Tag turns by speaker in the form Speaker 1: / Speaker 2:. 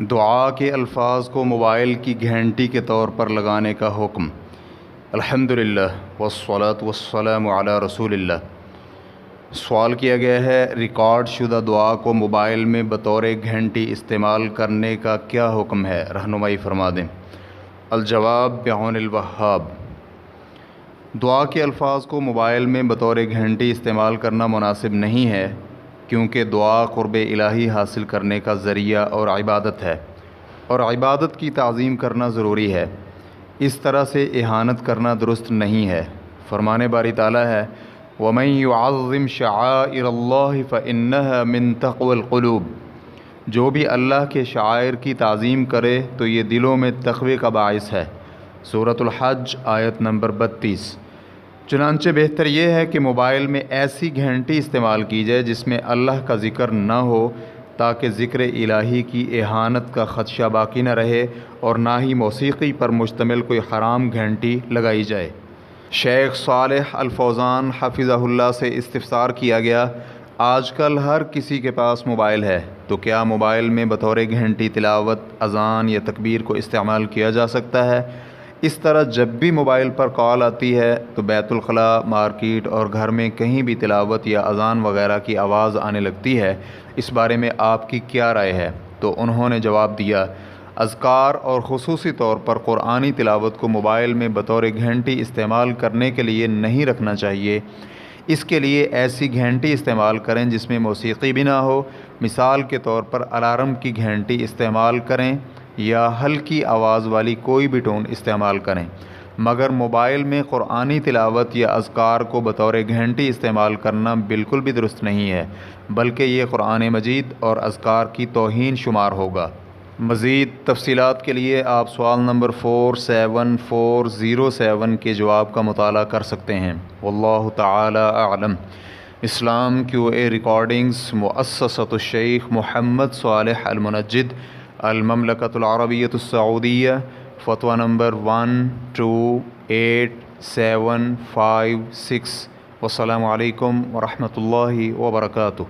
Speaker 1: دعا کے الفاظ کو موبائل کی گھنٹی کے طور پر لگانے کا حکم۔ الحمدللہ والصلاۃ والسلام علی رسول اللہ۔ سوال کیا گیا ہے، ریکارڈ شدہ دعا کو موبائل میں بطور گھنٹی استعمال کرنے کا کیا حکم ہے؟ رہنمائی فرما دیں۔ الجواب بعون الوہاب۔ دعا کے الفاظ کو موبائل میں بطور گھنٹی استعمال کرنا مناسب نہیں ہے، کیونکہ دعا قرب الہی حاصل کرنے کا ذریعہ اور عبادت ہے، اور عبادت کی تعظیم کرنا ضروری ہے۔ اس طرح سے اہانت کرنا درست نہیں ہے۔ فرمان باری تعالیٰ ہے، وَمَن يُعَظِّمْ شَعَائِرَ اللَّهِ فَإِنَّهَا مِن تَقْوَى الْقُلُوبِ۔ جو بھی اللہ کے شعائر کی تعظیم کرے تو یہ دلوں میں تقوی کا باعث ہے۔ سورۃ الحج آیت نمبر 32۔ چنانچہ بہتر یہ ہے کہ موبائل میں ایسی گھنٹی استعمال کی جائے جس میں اللہ کا ذکر نہ ہو، تاکہ ذکر الہی کی اہانت کا خدشہ باقی نہ رہے، اور نہ ہی موسیقی پر مشتمل کوئی حرام گھنٹی لگائی جائے۔ شیخ صالح الفوزان حفظہ اللہ سے استفسار کیا گیا، آج کل ہر کسی کے پاس موبائل ہے، تو کیا موبائل میں بطور گھنٹی تلاوت، اذان یا تکبیر کو استعمال کیا جا سکتا ہے؟ اس طرح جب بھی موبائل پر کال آتی ہے تو بیت الخلاء، مارکیٹ اور گھر میں کہیں بھی تلاوت یا اذان وغیرہ کی آواز آنے لگتی ہے، اس بارے میں آپ کی کیا رائے ہے؟ تو انہوں نے جواب دیا، اذکار اور خصوصی طور پر قرآنی تلاوت کو موبائل میں بطور گھنٹی استعمال کرنے کے لیے نہیں رکھنا چاہیے۔ اس کے لیے ایسی گھنٹی استعمال کریں جس میں موسیقی بھی نہ ہو۔ مثال کے طور پر الارم کی گھنٹی استعمال کریں یا ہلکی آواز والی کوئی بھی ٹون استعمال کریں، مگر موبائل میں قرآنی تلاوت یا اذکار کو بطور گھنٹی استعمال کرنا بالکل بھی درست نہیں ہے، بلکہ یہ قرآن مجید اور اذکار کی توہین شمار ہوگا۔ مزید تفصیلات کے لیے آپ سوال نمبر 47407 کے جواب کا مطالعہ کر سکتے ہیں۔ واللہ تعالی اعلم۔ اسلام QA ریکارڈنگز، مؤسسۃ الشیخ محمد صالح المنجد، المملکۃ العربیۃ السعودیہ، فتویٰ نمبر 128756۔ والسلام علیکم ورحمۃ اللہ وبرکاتہ۔